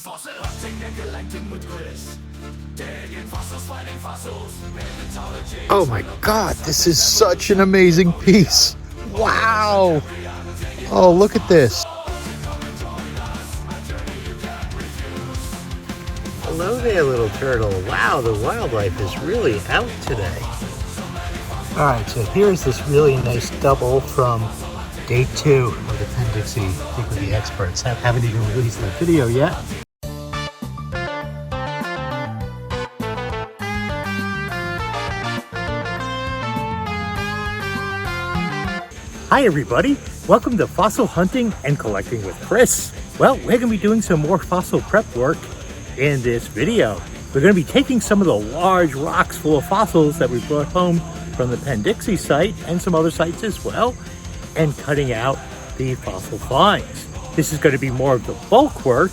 Fossil hunting, der Gelenkung mit Chris. Der Fossils fighting fossils. Oh my God, this is such an amazing piece. Wow. Oh, look at this. Hello there, little turtle. Wow, the wildlife is really out today. All right, so here's this really nice double from day 2 of the Pendixie Think with the Experts. I haven't even released that video yet. Hi everybody, welcome to Fossil Hunting and Collecting with Chris. Well, we're going to be doing some more fossil prep work in this video. We're going to be taking some of the large rocks full of fossils that we brought home from the Pendixie site and some other sites as well, and cutting out the fossil finds. This is going to be more of the bulk work,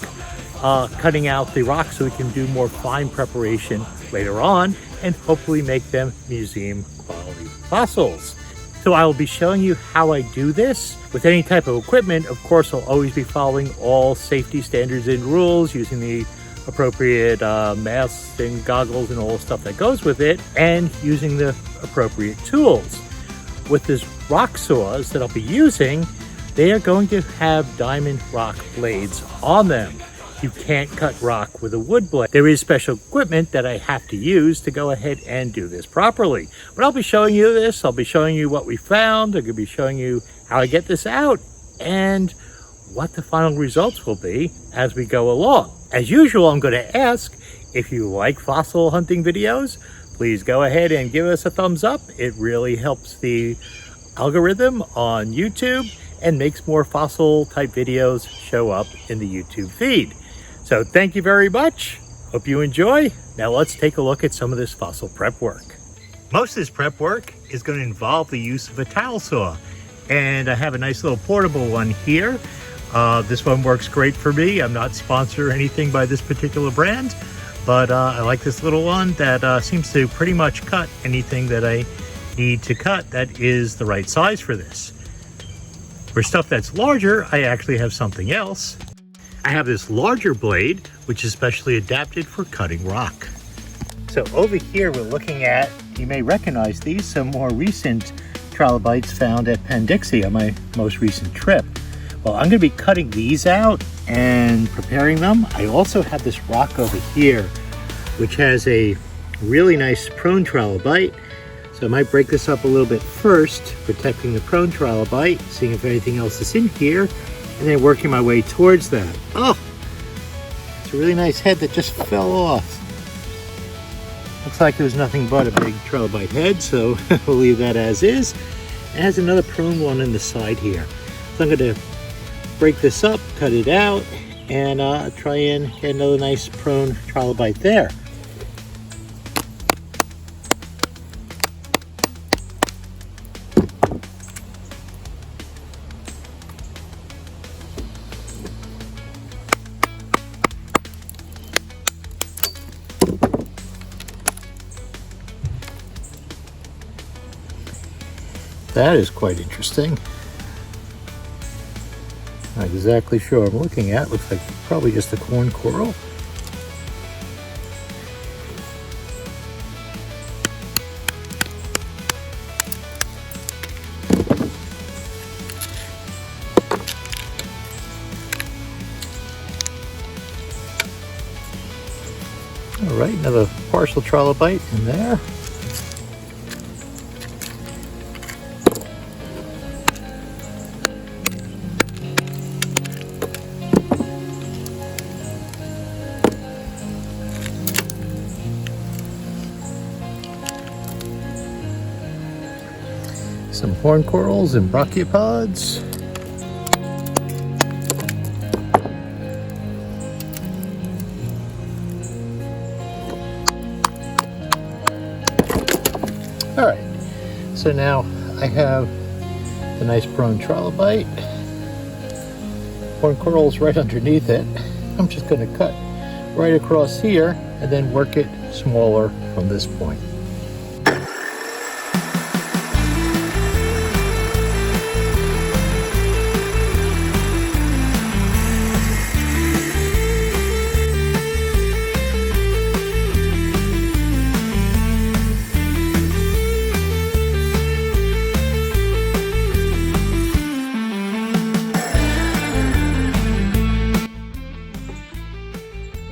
cutting out the rocks so we can do more fine preparation later on and hopefully make them museum quality fossils. So I will be showing you how I do this. With any type of equipment, of course, I'll always be following all safety standards and rules, using the appropriate masks and goggles and all the stuff that goes with it, and using the appropriate tools. With this rock saws that I'll be using, they are going to have diamond rock blades on them. You can't cut rock with a wood blade. There is special equipment that I have to use to go ahead and do this properly. But I'll be showing you this. I'll be showing you what we found. I'm going to be showing you how I get this out and what the final results will be as we go along. As usual, I'm going to ask if you like fossil hunting videos, please go ahead and give us a thumbs up. It really helps the algorithm on YouTube and makes more fossil type videos show up in the YouTube feed. So thank you very much. Hope you enjoy. Now let's take a look at some of this fossil prep work. Most of this prep work is going to involve the use of a towel saw. And I have a nice little portable one here. This one works great for me. I'm not sponsored or anything by this particular brand, but I like this little one that seems to pretty much cut anything that I need to cut that is the right size for this. For stuff that's larger, I actually have something else. I have this larger blade, which is specially adapted for cutting rock. So over here, we're looking at, you may recognize these, some more recent Trilobites found at Pendixie on my most recent trip. Well, I'm going to be cutting these out and preparing them. I also have this rock over here, which has a really nice prone trilobite. So I might break this up a little bit first, protecting the prone trilobite, seeing if anything else is in here, and then working my way towards that. Oh, it's a really nice head that just fell off. Looks like there was nothing but a big trilobite head, so we'll leave that as is. It has another prone one in the side here. So I'm going to break this up, cut it out, and try and get another nice prone trilobite there. That is quite interesting. Not exactly sure what I'm looking at. Looks like probably just a corn coral. All right, another partial trilobite in there. Some horn corals and brachiopods. All right, so now I have the nice prone trilobite. Horn corals right underneath it. I'm just going to cut right across here and then work it smaller from this point.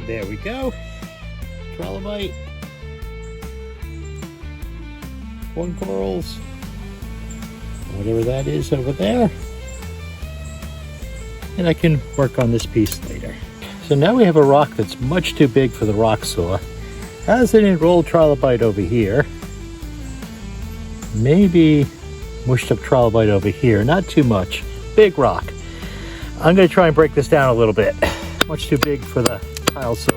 There we go. Trilobite. 1 corals. Whatever that is over there. And I can work on this piece later. So now we have a rock that's much too big for the rock saw. Has an enrolled trilobite over here. Maybe mushed up trilobite over here. Not too much. Big rock. I'm going to try and break this down a little bit. Much too big for the tile saw.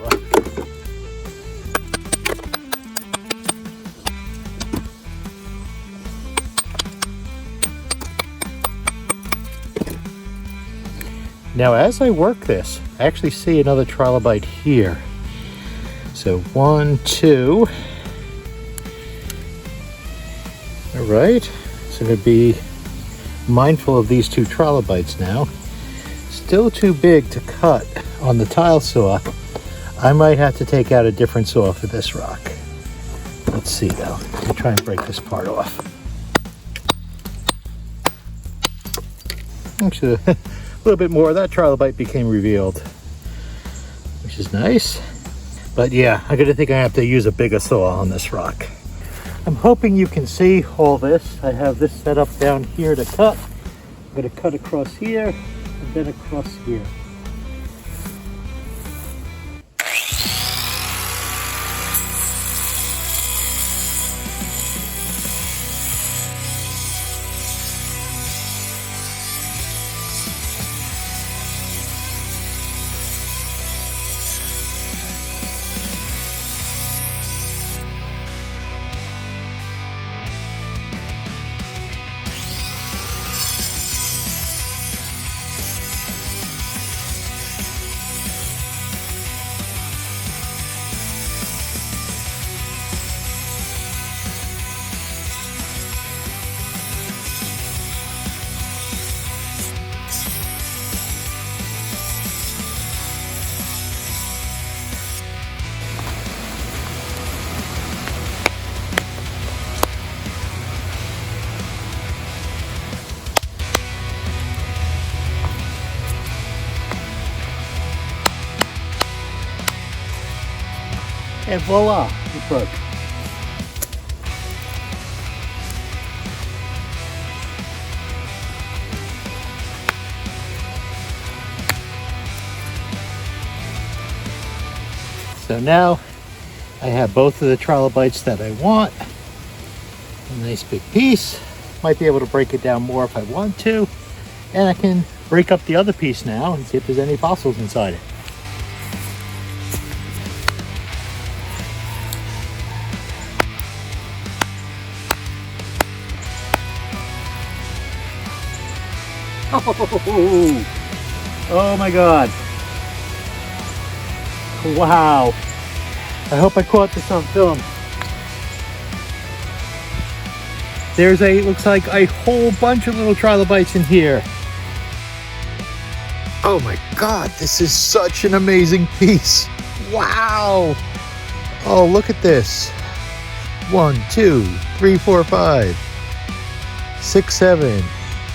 Now as I work this, I actually see another trilobite here. So 1, 2. All right, so I'm going to be mindful of these 2 trilobites now. Still too big to cut on the tile saw. I might have to take out a different saw for this rock. Let's see though. Let me try and break this part off. Actually, a little bit more of that trilobite became revealed, which is nice. But yeah, I'm gonna think I have to use a bigger saw on this rock. I'm hoping you can see all this. I have this set up down here to cut. I'm gonna cut across here and then across here. And voila, it broke. So now I have both of the trilobites that I want. A nice big piece. Might be able to break it down more if I want to. And I can break up the other piece now and see if there's any fossils inside it. Oh my God. Wow. I hope I caught this on film. There's looks like a whole bunch of little trilobites in here. Oh my God, this is such an amazing piece. Wow. Oh, look at this. 1, 2, 3, 4, 5, 6, 7,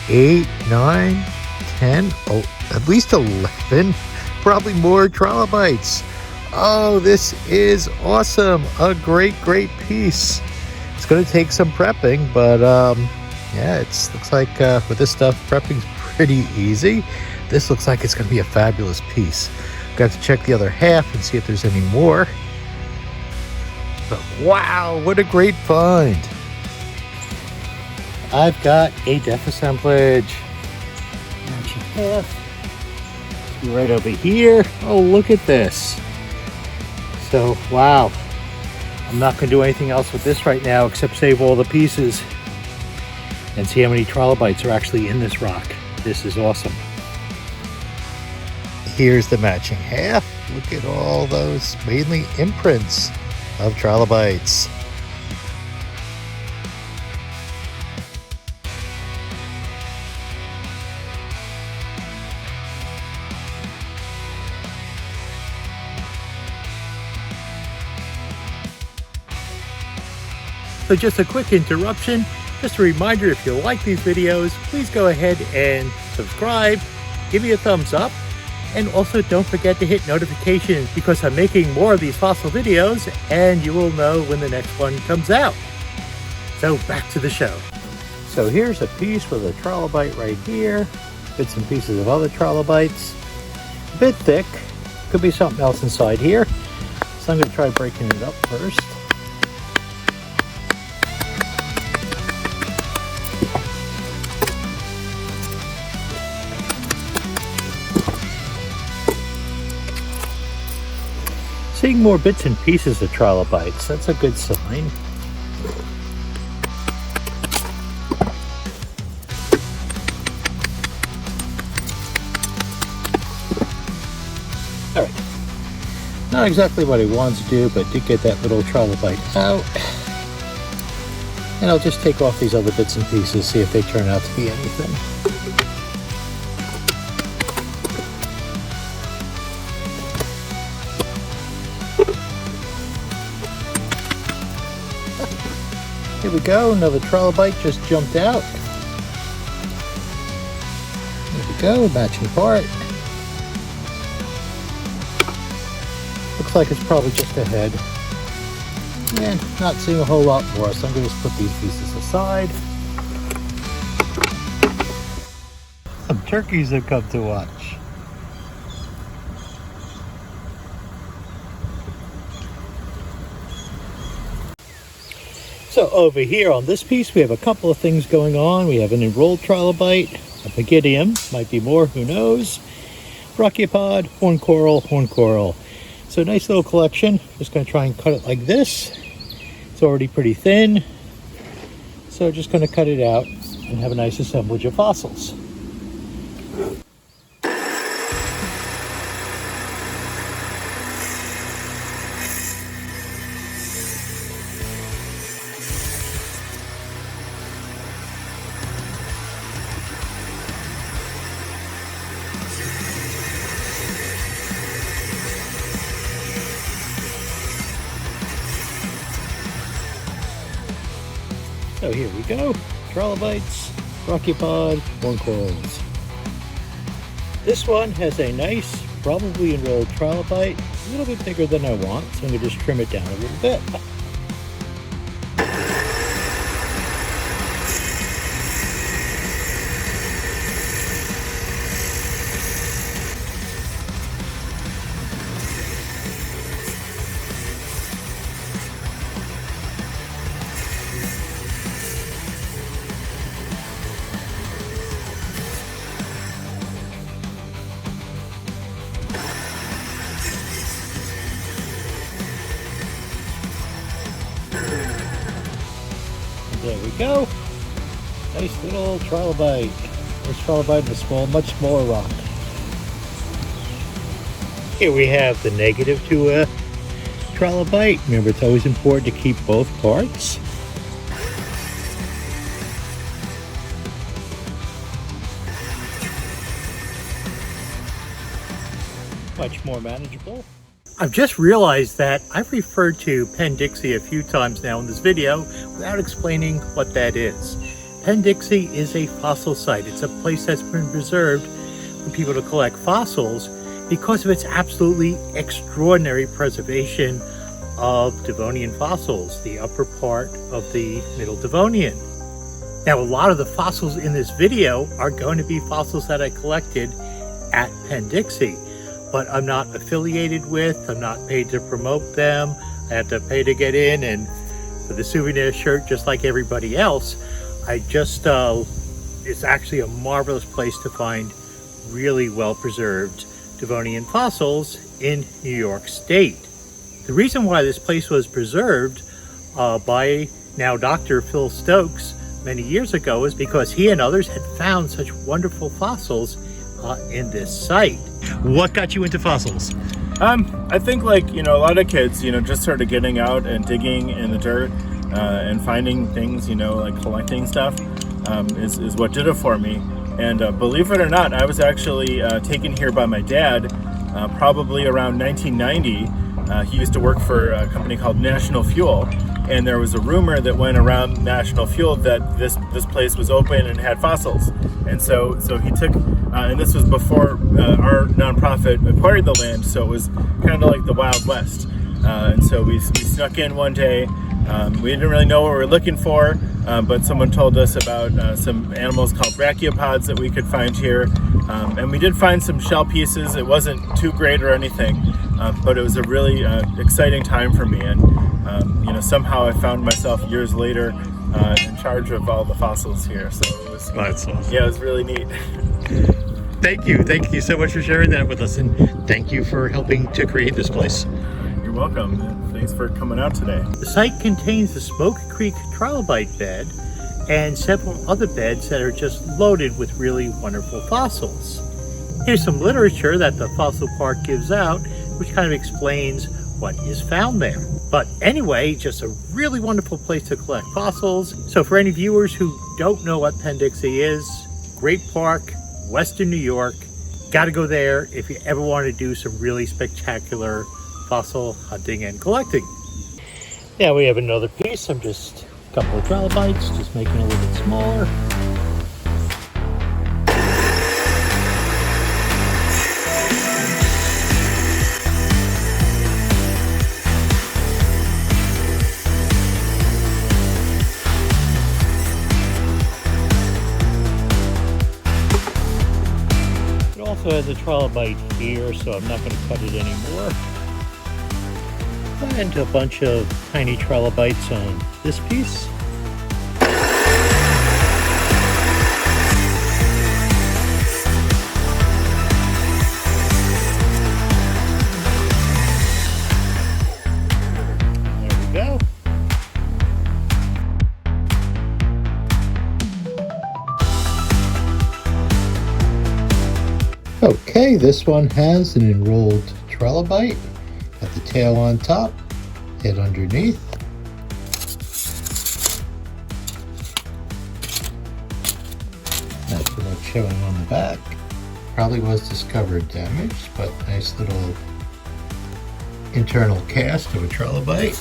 8, 9, 10, oh, at least 11, probably more trilobites. Oh, this is awesome. A great piece. It's going to take some prepping, but yeah, it looks like with this stuff, prepping's pretty easy. This looks like it's going to be a fabulous piece. Got to check the other half and see if there's any more. But wow, what a great find. I've got a depth assemblage. Right over here. Oh, look at this. So, wow. I'm not going to do anything else with this right now except save all the pieces and see how many trilobites are actually in this rock. This is awesome. Here's the matching half. Look at all those mainly imprints of trilobites. So just a quick interruption, just a reminder, if you like these videos, please go ahead and subscribe, give me a thumbs up, And also don't forget to hit notifications because I'm making more of these fossil videos and you will know when the next one comes out. So back to the show. So here's a piece with a trilobite right here. Bits and pieces of other trilobites. A bit thick. Could be something else inside here. So I'm going to try breaking it up first. Seeing more bits and pieces of trilobites, that's a good sign. Alright, not exactly what I wanted to do, but did get that little trilobite out. And I'll just take off these other bits and pieces, see if they turn out to be anything. Here we go, another trilobite just jumped out. There we go, matching part. Looks like it's probably just a head. And not seeing a whole lot more, so I'm going to just put these pieces aside. Some turkeys have come to watch. So over here on this piece, we have a couple of things going on. We have an enrolled trilobite, a pygidium, might be more, who knows, brachiopod, horn coral. So nice little collection. Just going to try and cut it like this. It's already pretty thin. So just going to cut it out and have a nice assemblage of fossils. So here we go, trilobites, brachiopod, horn corals. This one has a nice, probably enrolled trilobite, a little bit bigger than I want, so I'm going to just trim it down a little bit. There we go. Nice little trilobite. Nice trilobite in a small, much smaller rock. Here we have the negative to a trilobite. Remember, it's always important to keep both parts. Much more manageable. I've just realized that I've referred to Penn-Dixie a few times now in this video without explaining what that is. Penn-Dixie is a fossil site. It's a place that's been preserved for people to collect fossils because of its absolutely extraordinary preservation of Devonian fossils, the upper part of the Middle Devonian. Now, a lot of the fossils in this video are going to be fossils that I collected at Penn-Dixie. But I'm not affiliated with, I'm not paid to promote them. I have to pay to get in, and for the souvenir shirt, just like everybody else, I just, it's actually a marvelous place to find really well-preserved Devonian fossils in New York State. The reason why this place was preserved by now Dr. Phil Stokes many years ago is because he and others had found such wonderful fossils in this site. What got you into fossils? I think, like, a lot of kids, just started getting out and digging in the dirt and finding things, like collecting stuff is what did it for me. And believe it or not, I was actually taken here by my dad probably around 1990. He used to work for a company called National Fuel, and there was a rumor that went around National Fuel that this place was open and had fossils. And so he took, and this was before our nonprofit acquired the land, so it was kind of like the Wild West. And so we snuck in one day. We didn't really know what we were looking for, but someone told us about some animals called brachiopods that we could find here. And we did find some shell pieces. It wasn't too great or anything, but it was a really exciting time for me. And somehow I found myself years later in charge of all the fossils here. So it was, That's awesome. yeah, it was really neat. Thank you so much for sharing that with us, and thank you for helping to create this place. You're welcome. Thanks for coming out today. The site contains the Smoky Creek Trilobite bed and several other beds that are just loaded with really wonderful fossils. Here's some literature that the fossil park gives out, which kind of explains what is found there. But anyway, just a really wonderful place to collect fossils. So for any viewers who don't know what Penn-Dixie is, great park, Western New York, gotta go there if you ever want to do some really spectacular fossil hunting and collecting. Now we have another piece. I'm just a couple of trilobites, just making it a little bit smaller. It also has a trilobite here, so I'm not going to cut it anymore. And a bunch of tiny trilobites on this piece. There we go. Okay, this one has an enrolled trilobite. Got the tail on top, head underneath. That's what's showing on the back. Probably was discovered damaged, but nice little internal cast of a trilobite.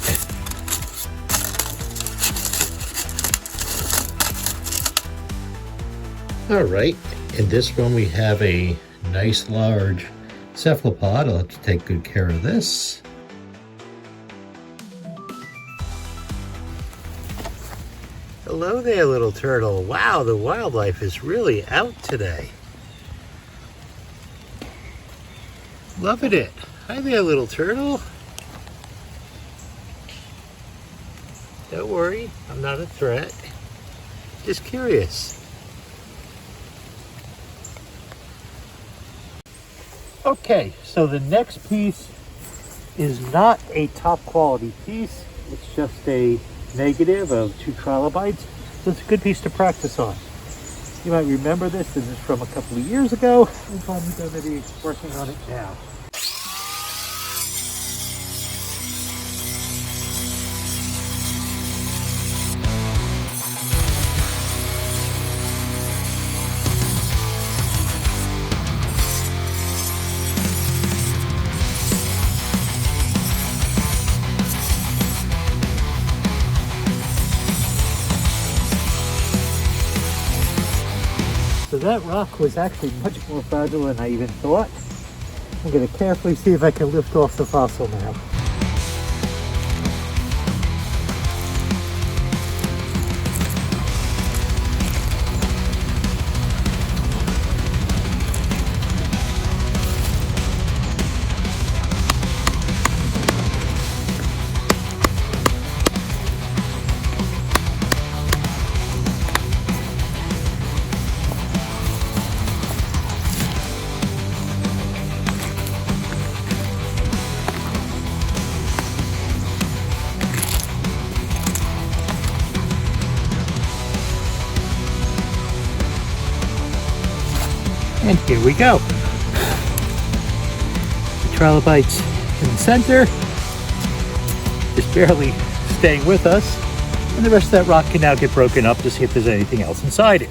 Alright, in this one we have a nice large cephalopod. I'll have to take good care of this. Hello there, little turtle. Wow, the wildlife is really out today. Loving it. Hi there, little turtle. Don't worry, I'm not a threat. Just curious. Okay, so the next piece is not a top quality piece. It's just a negative of 2 trilobites. So it's a good piece to practice on. You might remember this. This is from a couple of years ago. I'm probably going to be working on it now. So that rock was actually much more fragile than I even thought. I'm going to carefully see if I can lift off the fossil now. And here we go. The trilobites in the center, just barely staying with us. And the rest of that rock can now get broken up to see if there's anything else inside it.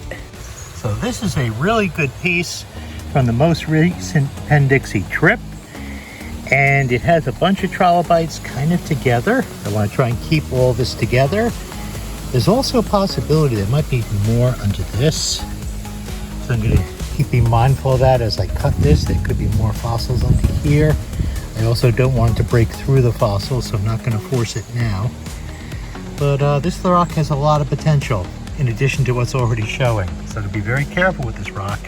So this is a really good piece from the most recent Penn-Dixie trip. And it has a bunch of trilobites kind of together. I want to try and keep all this together. There's also a possibility there might be more under this. So I'm going to keep being mindful of that as I cut this. There could be more fossils under here. I also don't want it to break through the fossils, so I'm not going to force it now. But this rock has a lot of potential in addition to what's already showing. So to be very careful with this rock.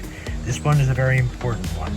This one is a very important one.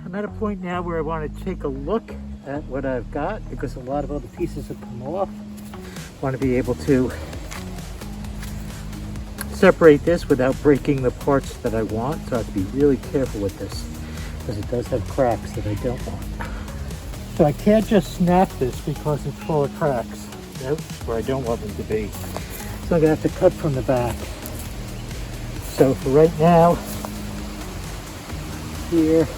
I'm at a point now where I want to take a look at what I've got because a lot of other pieces have come off. I want to be able to separate this without breaking the parts that I want, so I have to be really careful with this because it does have cracks that I don't want. So I can't just snap this because it's full of cracks, nope, where I don't want them to be. So I'm going to have to cut from the back. So for right now, here,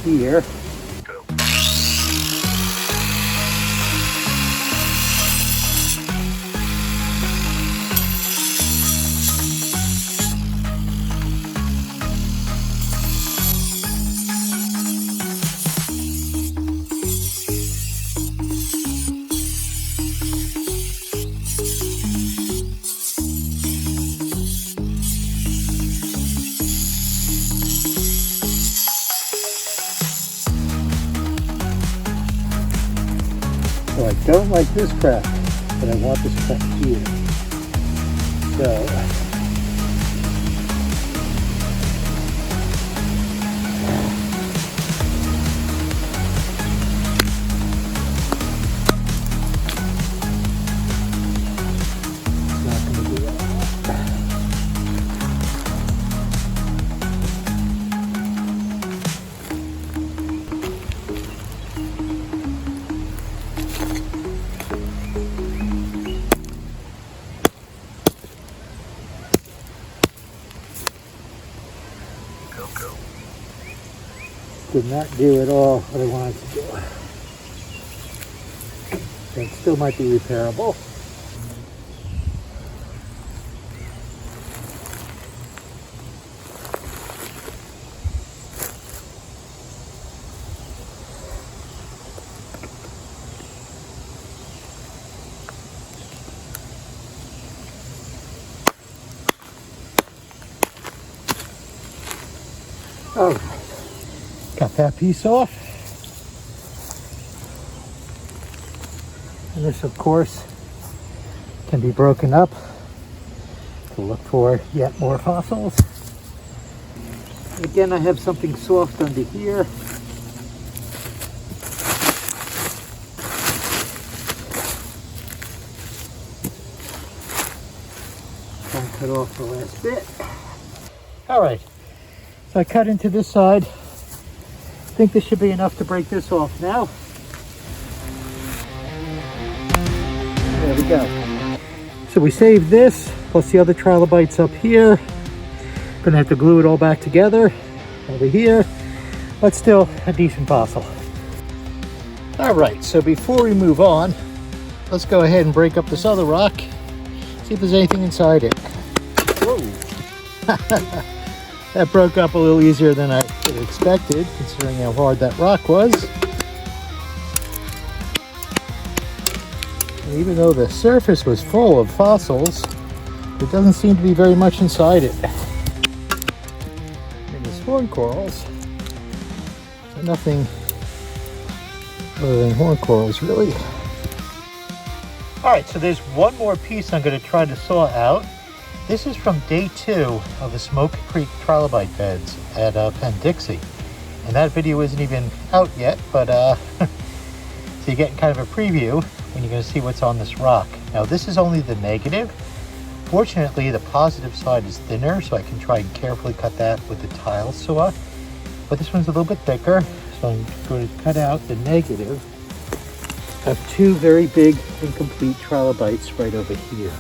here. So I don't like this crack, but I want this crack here. So did not do at all what I wanted to do. That still might be repairable. All right. Got that piece off. And this, of course, can be broken up to look for yet more fossils. Again, I have something soft under here. Try and cut off the last bit. All right, so I cut into this side. I think this should be enough to break this off now. There we go. So we saved this, plus the other trilobites up here. Gonna have to glue it all back together over here, but still a decent fossil. All right, so before we move on, let's go ahead and break up this other rock, see if there's anything inside it. Whoa. That broke up a little easier than I could have expected, considering how hard that rock was. And even though the surface was full of fossils, there doesn't seem to be very much inside it. And there's horn corals. So nothing other than horn corals, really. Alright, so there's one more piece I'm going to try to saw out. This is from day 2 of the Smoke Creek Trilobite beds at Penn-Dixie. And that video isn't even out yet, but so you're getting kind of a preview when you're going to see what's on this rock. Now this is only the negative. Fortunately, the positive side is thinner, so I can try and carefully cut that with the tile saw. But this one's a little bit thicker, so I'm going to cut out the negative of 2 very big incomplete trilobites right over here.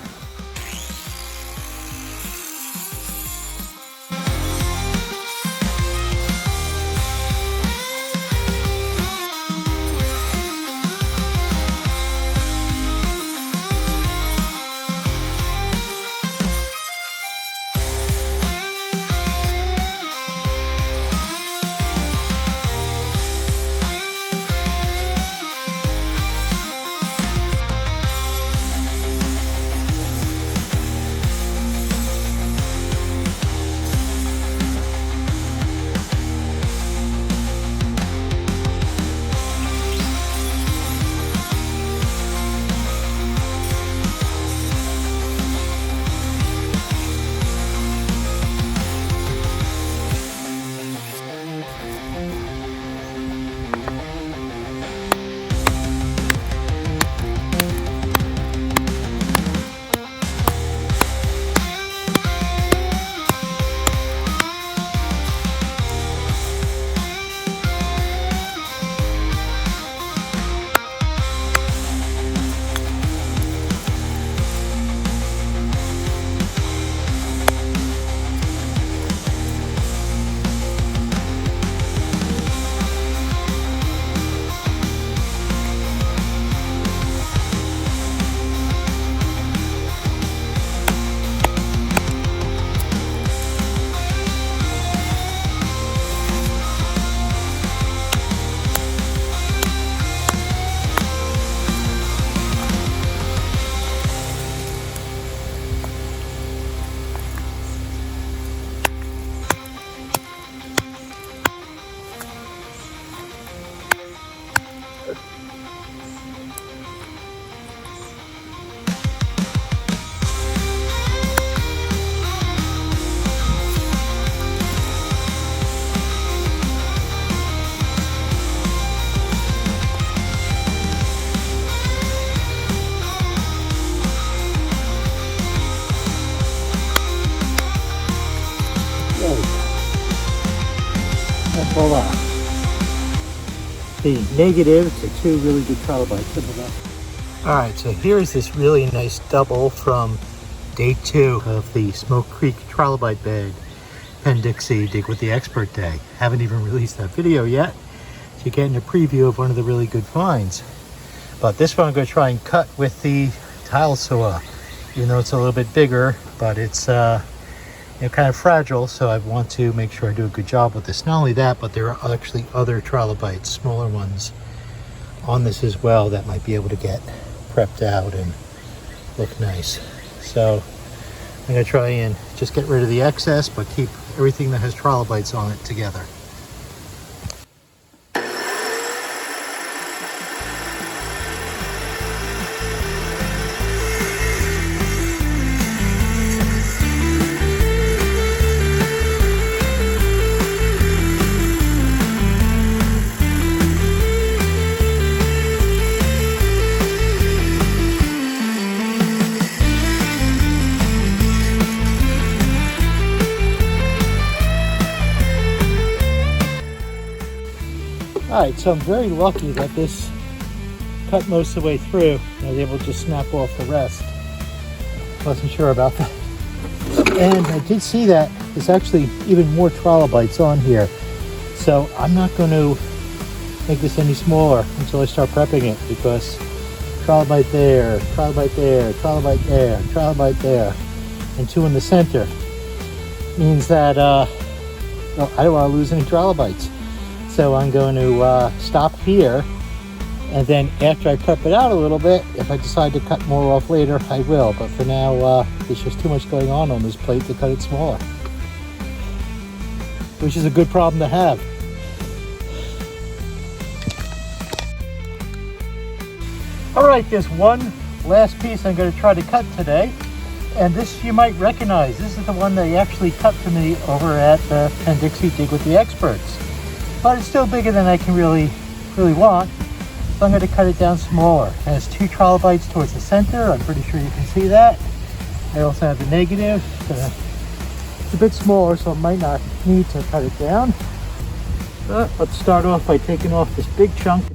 Voila. The negatives are 2 really good trilobites. Alright, so here's this really nice double from day 2 of the Smoke Creek Trilobite bed, Penn-Dixie Dig with the Expert Day. Haven't even released that video yet, so you're getting a preview of one of the really good finds. But this one I'm going to try and cut with the tile saw, even though it's a little bit bigger, but it's kind of fragile, so I want to make sure I do a good job with this. Not only that, but there are actually other trilobites, smaller ones, on this as well that might be able to get prepped out and look nice. So I'm going to try and just get rid of the excess, but keep everything that has trilobites on it together. Alright, so I'm very lucky that this cut most of the way through. I was able to just snap off the rest. Wasn't sure about that. And I did see that there's actually even more trilobites on here. So I'm not going to make this any smaller until I start prepping it, because trilobite there, trilobite there, trilobite there, trilobite there, and 2 in the center means that I don't want to lose any trilobites. So I'm going to stop here, and then after I prep it out a little bit, if I decide to cut more off later, I will. But for now, there's just too much going on this plate to cut it smaller, which is a good problem to have. All right, there's one last piece I'm going to try to cut today. And this you might recognize. This is the one they actually cut for me over at Penn-Dixie Dig with the Experts. But it's still bigger than I can really want. So I'm going to cut it down smaller. It has 2 trilobites towards the center. I'm pretty sure you can see that. I also have the negative. It's a bit smaller, so I might not need to cut it down. But let's start off by taking off this big chunk.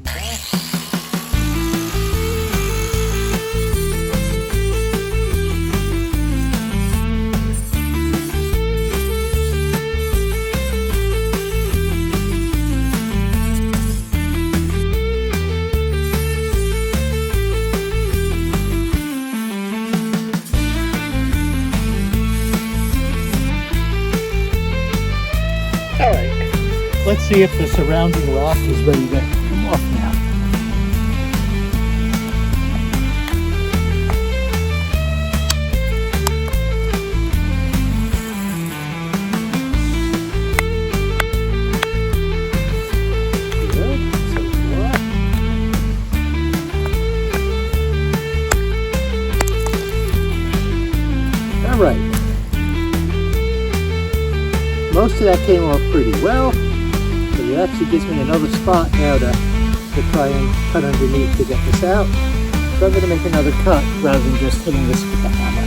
Let's see if the surrounding rock is ready to come off now. Good, so far. All right. Most of that came off pretty well. So it actually gives me another spot now to try and cut underneath to get this out. So I'm going to make another cut rather than just hitting this with the hammer.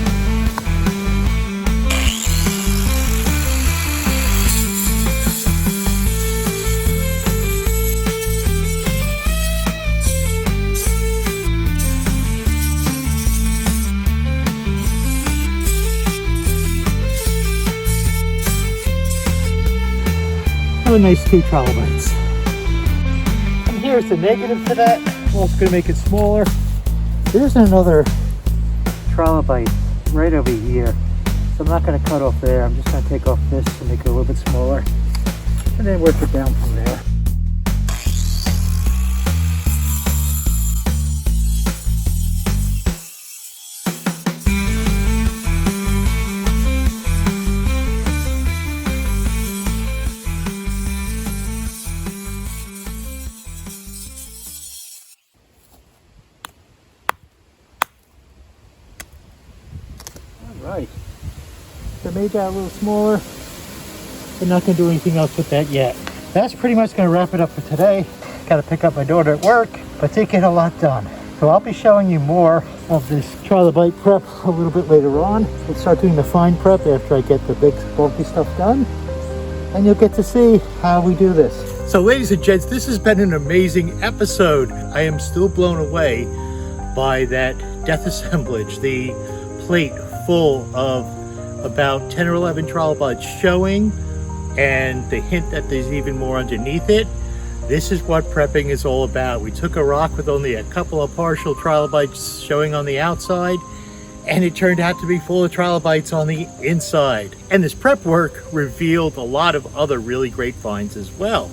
Have a nice 2 trilobites. And here's the negative to that. I'm also going to make it smaller. There's another trilobite right over here. So I'm not going to cut off there. I'm just going to take off this to make it a little bit smaller. And then work it down from there. Right, so I made that a little smaller. I'm not going to do anything else with that yet. That's pretty much going to wrap it up for today. Got to pick up my daughter at work, but did get a lot done. So I'll be showing you more of this trilobite prep a little bit later on. We'll start doing the fine prep after I get the big bulky stuff done. And you'll get to see how we do this. So ladies and gents, this has been an amazing episode. I am still blown away by that death assemblage. The plate full of about 10 or 11 trilobites showing, and the hint that there's even more underneath it. This is what prepping is all about. We took a rock with only a couple of partial trilobites showing on the outside, and it turned out to be full of trilobites on the inside. And this prep work revealed a lot of other really great finds as well.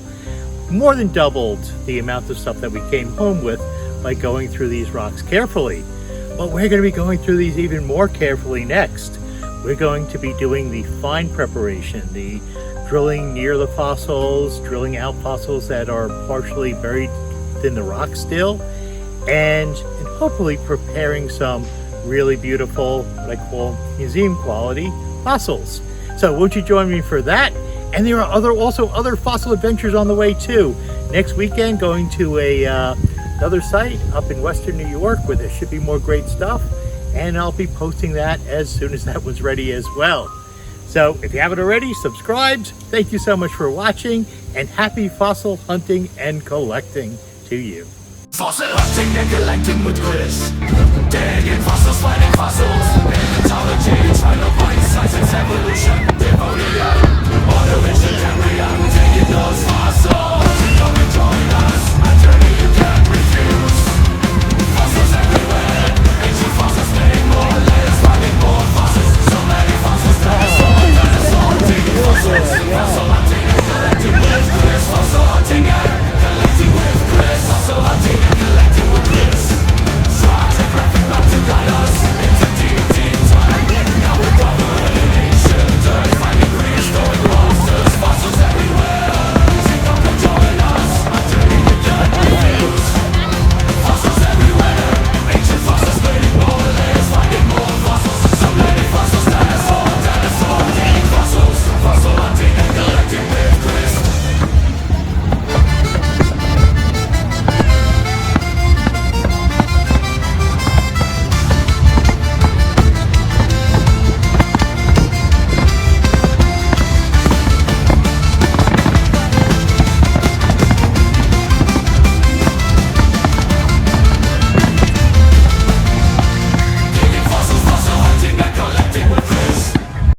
More than doubled the amount of stuff that we came home with by going through these rocks carefully. But we're going to be going through these even more carefully next. We're going to be doing the fine preparation, the drilling near the fossils, drilling out fossils that are partially buried within the rock still, and hopefully preparing some really beautiful, what I call museum quality fossils. So won't you join me for that? And there are also other fossil adventures on the way too. Next weekend, going to another site up in Western New York where there should be more great stuff, and I'll be posting that as soon as that one's ready as well. So if you haven't already, subscribed. Thank you so much for watching, and happy fossil hunting and collecting to you. Fossil hunting and collecting with Chris.